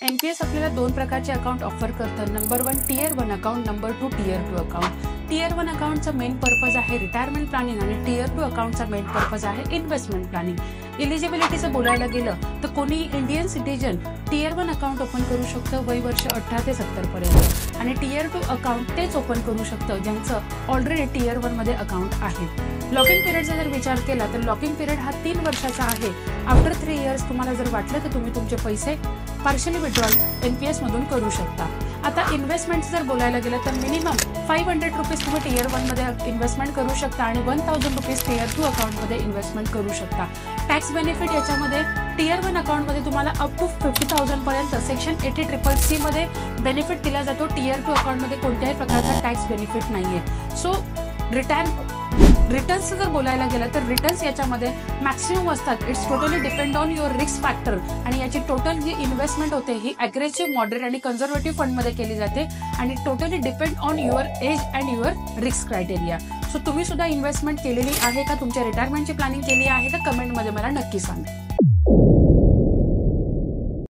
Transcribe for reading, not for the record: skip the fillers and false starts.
NPS आपल्याला दोन प्रकारचे अकाउंट ऑफर करतं. Number 1 tier 1 account, number 2 tier 2 account. Tier 1 अकाउंटचा मेन पर्पज आहे रिटायरमेंट प्लॅनिंग आणि टियर 2 अकाउंटचा मेन पर्पज आहे इन्व्हेस्टमेंट प्लॅनिंग. एलिजिबिलिटीचं बोलायला गेलं तर कोणी Indian citizen tier 1 account open करू शकतं वय वर्ष 18 ते 70 पर्यंत आणि टियर 2 अकाउंट तेच ओपन करू शकतं ज्यांचं ऑलरेडी टियर 1 मध्ये अकाउंट आहे. लॉकिंग पिरियडचा जर विचार केला तर लॉकिंग पिरियड हा 3 वर्षाचा आहे. आफ्टर 3 इयर्स तुम्हाला जर वाटलं तर तुम्ही तुमचे पैसे पार्शली विड्रॉल एनपीएस मधून करू शकता. आता इन्व्हेस्टमेंट जर बोलायला गेलं तर मिनिमम 500 रुपीज तुम्ही टियर 1 मध्ये इन्व्हेस्टमेंट करू शकता आणि 1000 रुपीज टियर 2 अकाउंट मध्ये इन्व्हेस्टमेंट करू शकता. टॅक्स बेनिफिट याच्यामध्ये टियर 1 अकाउंट मध्ये तुम्हाला अप टू 50,000 पर्यंत सेक्शन 80CCC मध्ये बेनिफिट दिला जातो. टियर 2 अकाउंट मध्ये कोणत्याही प्रकारचा टॅक्स बेनिफिट नाहीये. सो रिटर्न्स जर बोलायला गेलं तर रिटर्न्स याच्यामध्ये मॅक्सिमम असतात. It's totally depend on your risk factor आणि याची टोटल जी इन्व्हेस्टमेंट होते ही अग्रेसिव्ह, मॉडरेट आणि कन्झर्वेटिव्ह फंड मध्ये केली जाते आणि totally depend on your age and your risk criteria. So तुम्ही सुद्धा इन्व्हेस्टमेंट केलेली आहे का, तुमच्या रिटायरमेंटची प्लॅनिंग केली आहे का, कमेंटमध्ये मला नक्की सांगा.